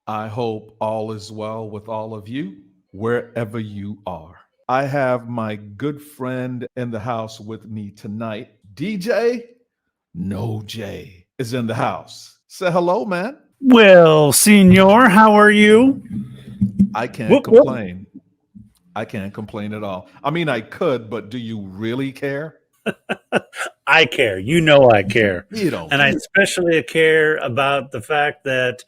I hope all is well with all of you, wherever you are. I have my good friend in the house with me tonight. DJ No J is in the house. Say hello, man. Well, senor, how are you? I can't Whoop, whoop. complain. I can't complain at all. I mean, I could, but do you really care? I care. You know I care. You don't And I care. especially care about the fact that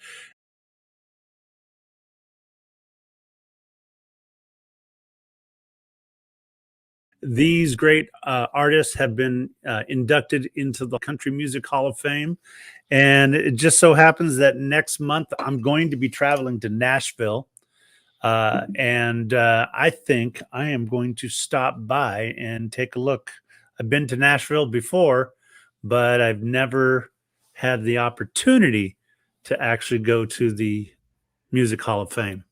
these great artists have been inducted into the Country Music Hall of Fame. And it just so happens that next month I'm going to be traveling to Nashville. And I think I am going to stop by and take a look. I've been to Nashville before, but I've never had the opportunity to actually go to the Music Hall of Fame.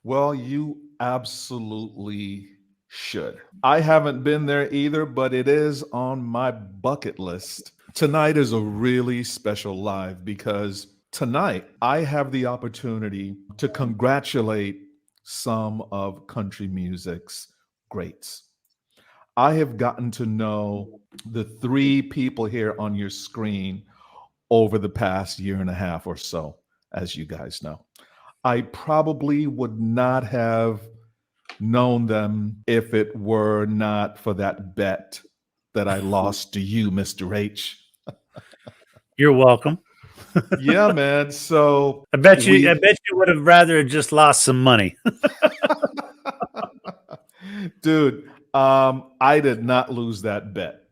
Well, you absolutely should. I haven't been there either, but it is on my bucket list. Tonight is a really special live because tonight I have the opportunity to congratulate some of country music's greats. I have gotten to know the three people here on your screen over the past year and a half or so, as you guys know. I probably would not have known them if it were not for that bet that I lost to you, Mr. H. You're welcome. Yeah, man. So I bet you. I we, bet you would have rather just lost some money. dude, I did not lose that bet.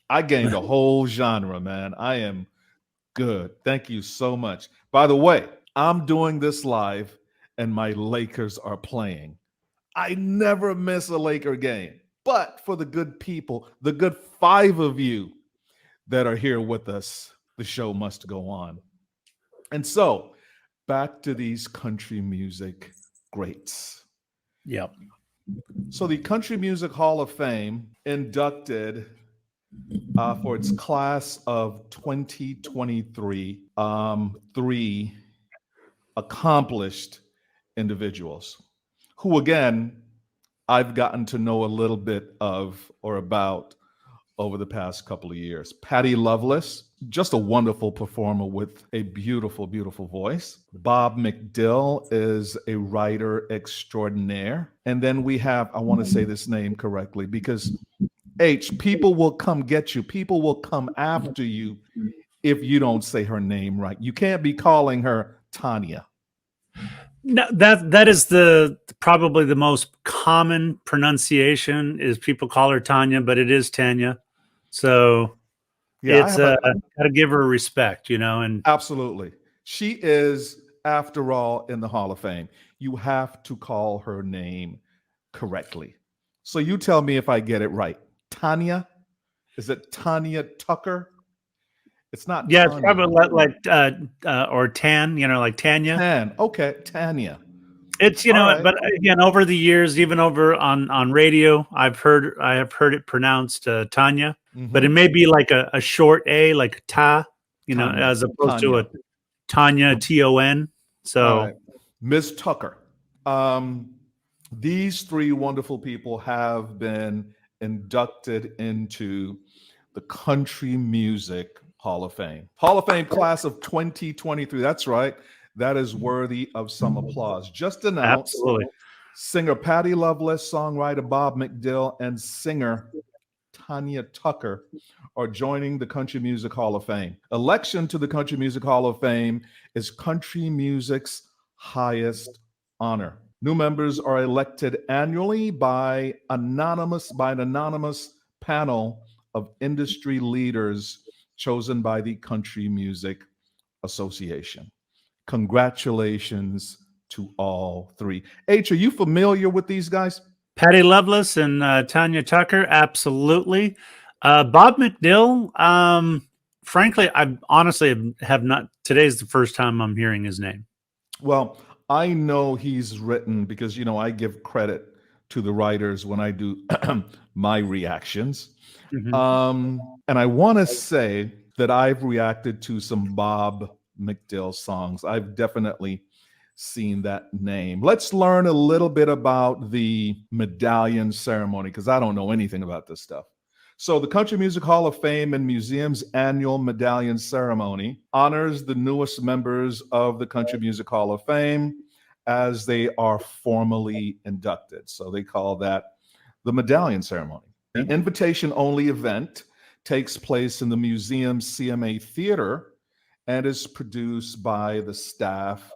I gained a whole genre, man. I am good. Thank you so much. By the way, I'm doing this live and my Lakers are playing. I never miss a Laker game. But for the good people, the good five of you that are here with us, the show must go on. And so, back to these country music greats. Yep. So, the Country Music Hall of Fame inducted for its class of 2023 three accomplished individuals who, again, I've gotten to know a little bit of or about over the past couple of years. Patty Loveless, just a wonderful performer with a beautiful, beautiful voice. Bob McDill is a writer extraordinaire. And then we have, I want to say this name correctly because H, people will come get you. People will come after you if you don't say her name right. You can't be calling her Tanya. No, that is the probably the most common pronunciation is people call her Tanya, but it is Tanya. So Yeah, I it's have a got to give her respect, and absolutely. She is, after all, in the Hall of Fame. You have to call her name correctly. So you tell me if I get it right. Tanya? Is it Tanya Tucker? It's not yeah, it's Tanya. probably like or Tan, like Tanya. Tan. Okay, Tanya. It's All right. but again, over the years, even over on radio, I have heard it pronounced Tanya, but it Mm-hmm. may be like a short A, like ta, Tanya. as opposed to Tanya. a Tanya Ton. All right. So Ms. Tucker. Um, these three wonderful people have been inducted into the Country Music Hall of Fame. Hall of Fame class of 2023. That's right. That is worthy of some applause. Just announced absolutely. singer Patty Loveless, songwriter Bob McDill, and singer Tanya Tucker are joining the Country Music Hall of Fame. Election to the Country Music Hall of Fame is country music's highest honor. New members are elected annually by an anonymous panel of industry leaders chosen by the Country Music Association. Congratulations to all three. H, are you familiar with these guys? Patty Loveless and Tanya Tucker, absolutely. Bob McDill, frankly, I honestly have not. Today's the first time I'm hearing his name. Well, I know he's written because, I give credit to the writers when I do my reactions. Mm-hmm. And I want to say that I've reacted to some Bob McDill songs. I've definitely seen that name. Let's learn a little bit about the medallion ceremony because I don't know anything about this stuff. So, the Country Music Hall of Fame and Museum's annual medallion ceremony honors the newest members of the Country Music Hall of Fame as they are formally inducted. So, they call that the medallion ceremony. The invitation only event takes place in the museum's CMA Theater and is produced by the staff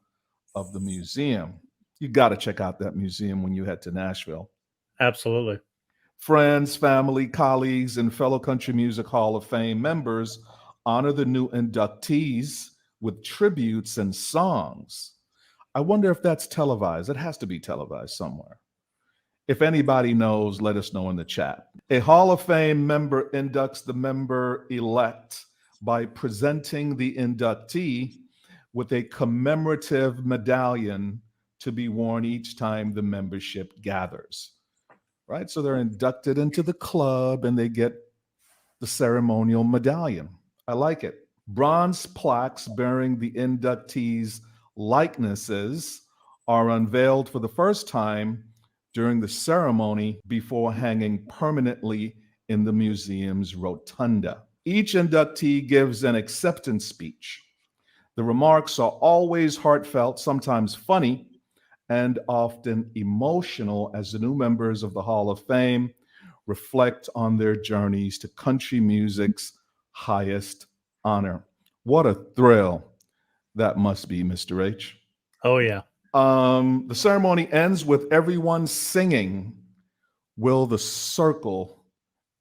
of the museum. You got to check out that museum when you head to Nashville. Absolutely. Friends, family, colleagues, and fellow Country Music Hall of Fame members honor the new inductees with tributes and songs. I wonder if that's televised. It has to be televised somewhere. If anybody knows, let us know in the chat. A Hall of Fame member inducts the member elect by presenting the inductee with a commemorative medallion to be worn each time the membership gathers. Right? So they're inducted into the club and they get the ceremonial medallion. I like it. Bronze plaques bearing the inductees' likenesses are unveiled for the first time during the ceremony before hanging permanently in the museum's rotunda. Each inductee gives an acceptance speech. The remarks are always heartfelt, sometimes funny, and often emotional as the new members of the Hall of Fame reflect on their journeys to country music's highest honor. What a thrill that must be, Mr. H. Oh, yeah. The ceremony ends with everyone singing Will the Circle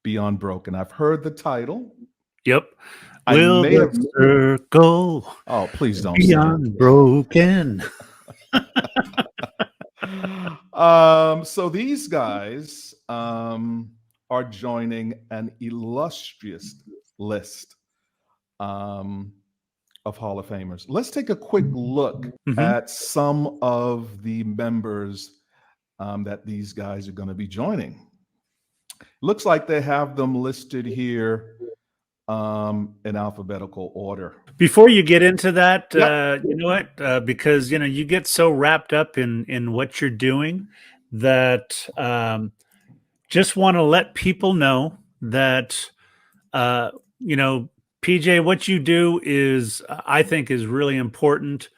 Be Unbroken? I've heard the title. Yep. I Will may have. the circle Oh, please don't be sing. unbroken? So these guys are joining an illustrious list of Hall of Famers. Let's take a quick look at some of the members that these guys are going to be joining. Looks like they have them listed here in alphabetical order. Before you get into that, Yep. you know what? Because you get so wrapped up in what you're doing that just want to let people know that PJ, what you do is, I think, is really important,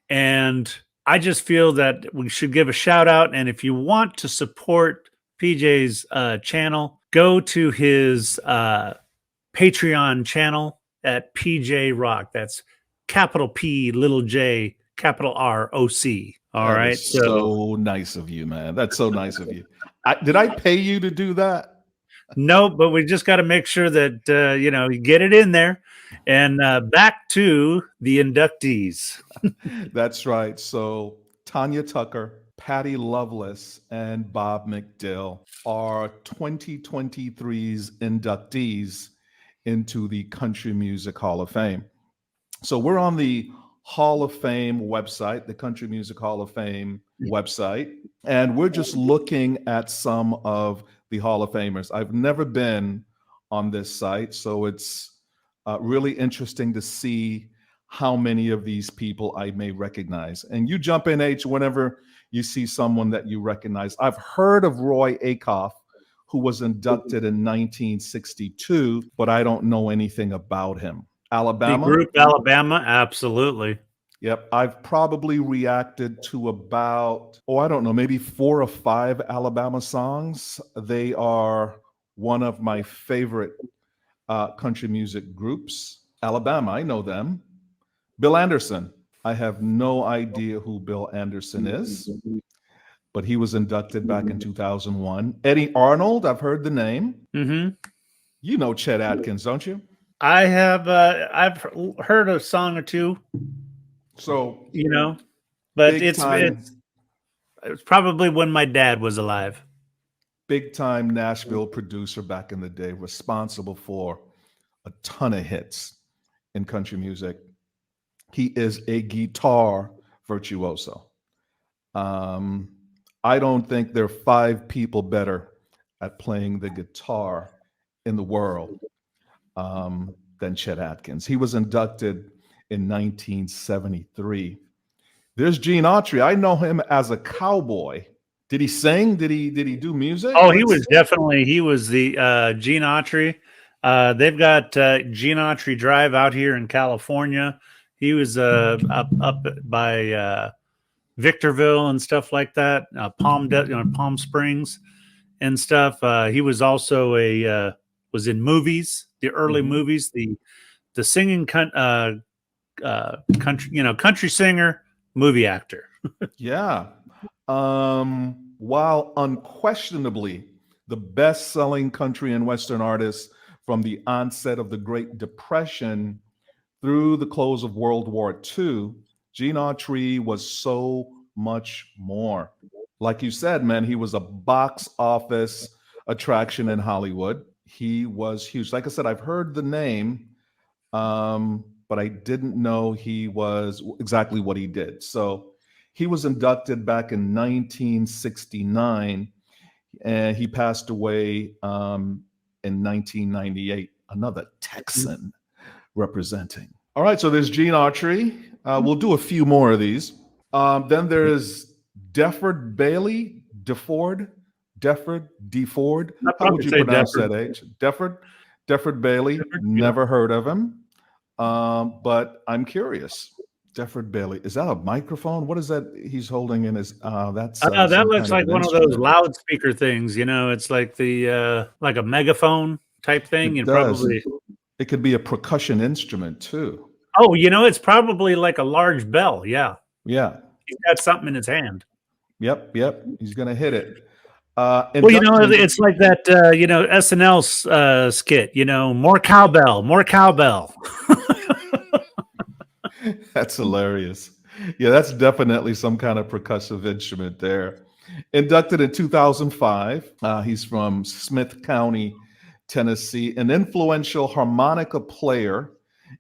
and I just feel that we should give a shout out. And if you want to support PJ's channel, go to his Patreon channel at Pj-roc. That's capital P, little J, capital R-O-C. All That right. is so nice of you, man. That's so nice of you. Did I pay you to do that? No, but we just got to make sure that you get it in there. And back to the inductees. That's right. So Tanya Tucker, Patty Loveless, and Bob McDill are 2023's inductees into the Country Music Hall of Fame. So we're on the Hall of Fame website, the Country Music Hall of Fame website, and we're just looking at some of the Hall of Famers. I've never been on this site, so it's really interesting to see how many of these people I may recognize. And you jump in, H, whenever you see someone that you recognize. I've heard of Roy Acuff, who was inducted in 1962, but I don't know anything about him. Alabama? The group Alabama, absolutely. Yep. I've probably reacted to about, I don't know, maybe 4 or 5 Alabama songs. They are one of my favorite country music groups. Alabama, I know them. Bill Anderson. I have no idea who Bill Anderson is, but he was inducted back in 2001. Eddie Arnold, I've heard the name. Mm-hmm. You know Chet Atkins, don't you? I have. I've heard a song or two. So but it's probably when my dad was alive. Big time Nashville producer back in the day, responsible for a ton of hits in country music. He is a guitar virtuoso. I don't think there are 5 people better at playing the guitar in the world than Chet Atkins. He was inducted in 1973 There's Gene Autry. I know him as a cowboy. Did he sing? Did he do music? Oh, he was definitely, he was the Gene Autry. They've got Gene Autry Drive out here in California. He was up by Victorville and stuff like that, Palm Springs and stuff. He was also was in movies, the early movies, the singing country, country singer, movie actor. Yeah. While unquestionably the best-selling country and Western artist from the onset of the Great Depression through the close of World War II, Gene Autry was so much more. Like you said, man, he was a box office attraction in Hollywood. He was huge. Like I said, I've heard the name, but I didn't know he was exactly what he did. So he was inducted back in 1969, and he passed away in 1998. Another Texan representing. All right, so there's Gene Autry. We'll do a few more of these. Then there's Deford Bailey, DeFord. How would you pronounce that, H? Deford Bailey. Never heard of him, but I'm curious. Deford Bailey. Is that a microphone? What is that he's holding in his? That's that looks like one of those loudspeaker things. It's like the like a megaphone type thing. It does. It could be a percussion instrument too. Oh, it's probably like a large bell. Yeah. Yeah. He's got something in his hand. Yep. He's gonna hit it. Well, it's like that, SNL skit. More cowbell. That's hilarious. Yeah, that's definitely some kind of percussive instrument there. Inducted in 2005. He's from Smith County, Tennessee, an influential harmonica player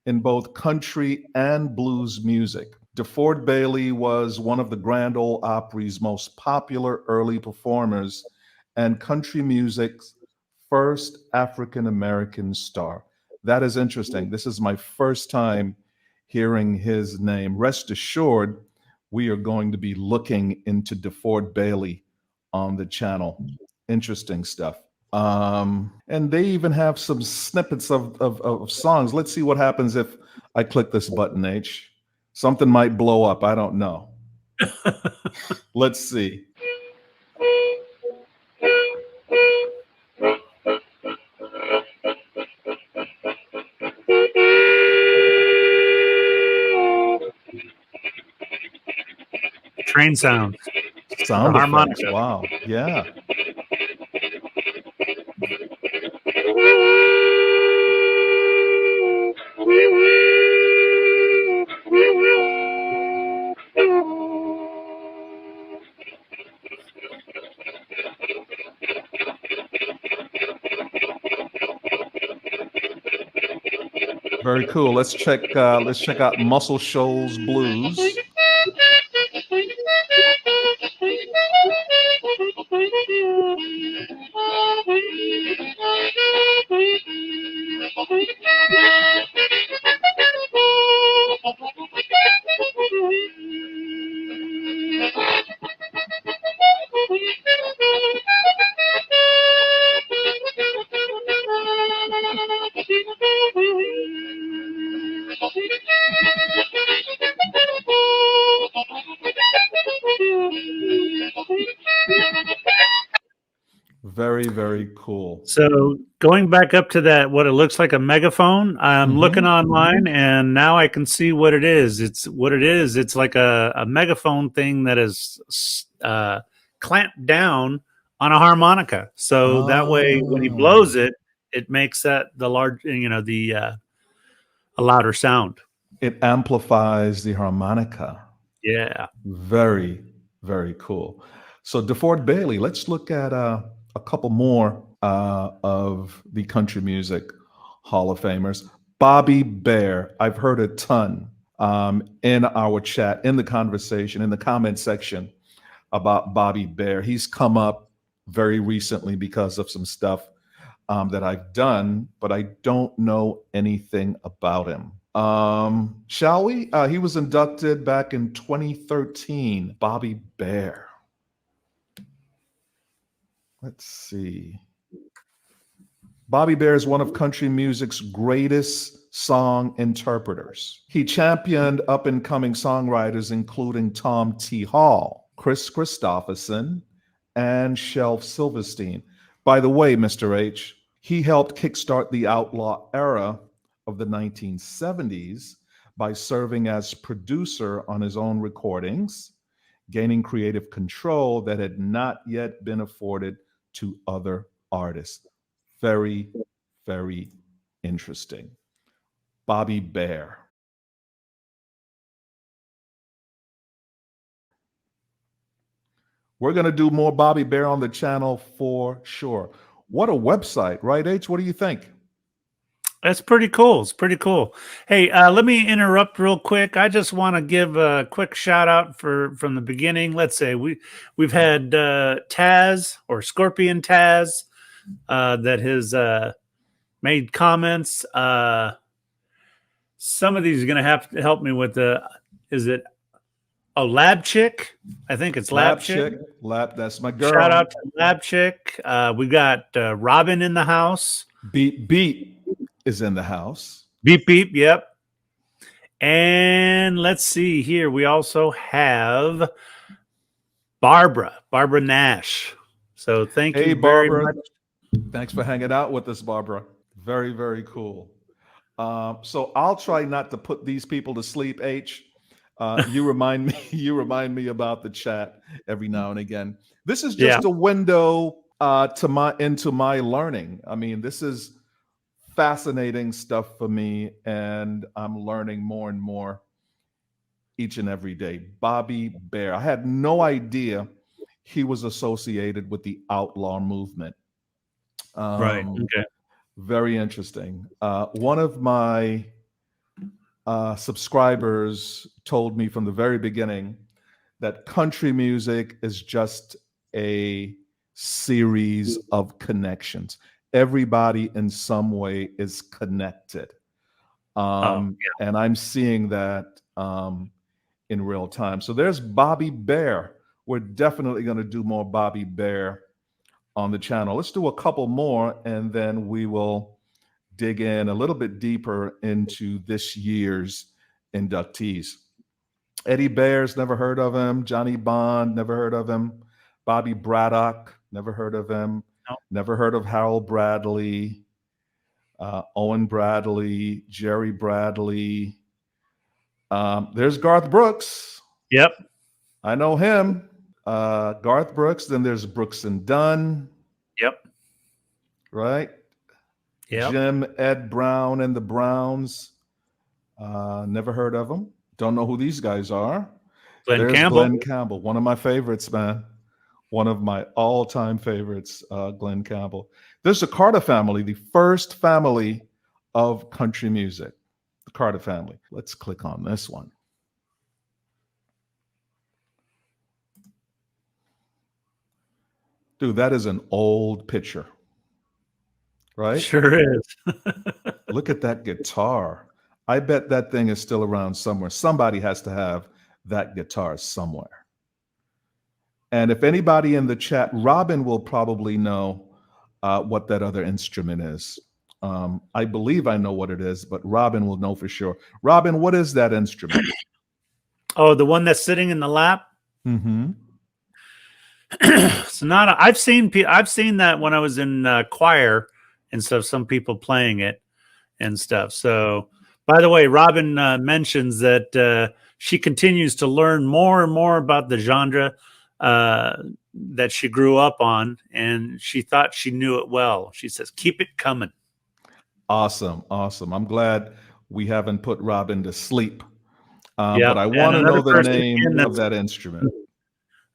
in both country and blues music. DeFord Bailey was one of the Grand Ole Opry's most popular early performers and country music's first African-American star. That is interesting. This is my first time hearing his name. Rest assured, we are going to be looking into DeFord Bailey on the channel. Interesting stuff. And they even have some snippets of songs. Let's see what happens if I click this button, H. Something might blow up. I don't know. Let's see. Train sound. Sound effects. Wow. Yeah. Very cool. Let's check out Muscle Shoals Blues. Very, very cool. So going back up to that, what it looks like a megaphone, I'm looking online and now I can see what it is. It's like a megaphone thing that is clamped down on a harmonica. So that way when he blows it, it makes that the large, a louder sound. It amplifies the harmonica. Yeah. Very, very cool. So DeFord Bailey, let's look at a couple more of the country music Hall of Famers. Bobby Bare, I've heard a ton in our chat, in the conversation, in the comment section about Bobby Bare. He's come up very recently because of some stuff that I've done, but I don't know anything about him. Shall we? He was inducted back in 2013. Bobby Bear. Let's see. Bobby Bear is one of country music's greatest song interpreters. He championed up and coming songwriters, including Tom T. Hall, Chris Christopherson, and Shelf Silverstein. By the way, Mr. H, he helped kickstart the outlaw era of the 1970s by serving as producer on his own recordings, gaining creative control that had not yet been afforded to other artists. Very, very interesting. Bobby Bear. We're going to do more Bobby Bear on the channel for sure. What a website, right, H? What do you think? That's pretty cool. It's pretty cool. Hey, let me interrupt real quick. I just want to give a quick shout out from the beginning. Let's say we've had Taz or Scorpion Taz that has made comments. Some of these are going to have to help me with is it Lab Chick? I think it's Lab Chick. That's my girl. Shout out to Lab Chick. We got Robin in the house. Beep is in the house. Beep beep, yep. And let's see here. We also have Barbara Nash. So thank you very much. Thanks for hanging out with us, Barbara. Very, very cool. So I'll try not to put these people to sleep, H. You remind me about the chat every now and again. This is just a window into my learning. I mean, this is fascinating stuff for me, and I'm learning more and more each and every day. Bobby Bear. I had no idea he was associated with the outlaw movement. Right. Okay. Very interesting. One of my subscribers told me from the very beginning that country music is just a series of connections. Everybody in some way is connected. And I'm seeing that in real time. So there's Bobby Bear. We're definitely going to do more Bobby Bear on the channel. Let's do a couple more, and then we will dig in a little bit deeper into this year's inductees. Eddie Bears, never heard of him. Johnny Bond, never heard of him. Bobby Braddock, never heard of him. No. Never heard of Harold Bradley, Owen Bradley, Jerry Bradley. There's Garth Brooks. Yep. I know him. Garth Brooks. Then there's Brooks and Dunn. Yep. Right? Yep. Jim Ed Brown and the Browns. Never heard of them. Don't know who these guys are. There's Glenn Campbell, one of my favorites, man. One of my all-time favorites, Glenn Campbell. There's the Carter family, the first family of country music. The Carter family. Let's click on this one. Dude, that is an old picture. Right? Sure is. Look at that guitar. I bet that thing is still around somewhere. Somebody has to have that guitar somewhere. And if anybody in the chat, Robin will probably know what that other instrument is. I believe I know what it is, but Robin will know for sure. Robin, what is that instrument? Oh, the one that's sitting in the lap? Mm-hmm. Sonata. I've seen that when I was in choir and stuff, some people playing it and stuff. So, by the way, Robin mentions that she continues to learn more and more about the genre that she grew up on, and she thought she knew it well. She says, keep it coming. Awesome. I'm glad we haven't put Robin to sleep. But I want to know the name of that instrument.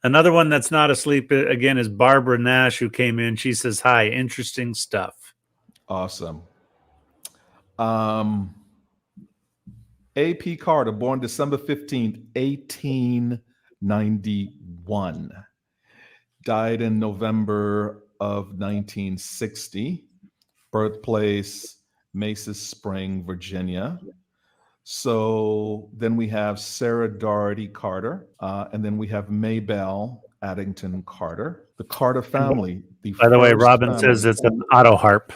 Another one that's not asleep, again, is Barbara Nash, who came in. She says, hi, interesting stuff. Awesome. A.P. Carter, born December 15th, 1891. Died in November of 1960. Birthplace, Mesa Spring, Virginia. So then we have Sarah Doherty Carter, and then we have Maybelle Addington Carter. The Carter family, the By the way, first Robin says family, it's an auto harp.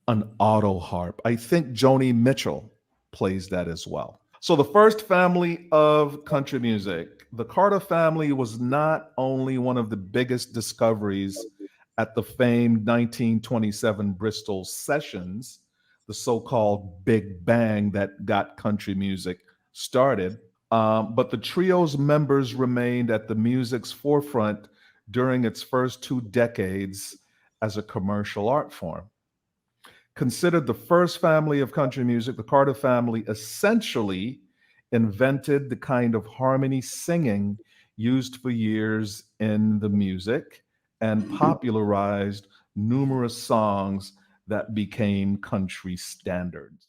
an auto harp. I think Joni Mitchell plays that as well. So the first family of country music, the Carter family, was not only one of the biggest discoveries at the famed 1927 Bristol Sessions, the so-called Big Bang that got country music started, but the trio's members remained at the music's forefront during its first 2 decades as a commercial art form. Considered the first family of country music, the Carter family essentially invented the kind of harmony singing used for years in the music and popularized numerous songs that became country standards.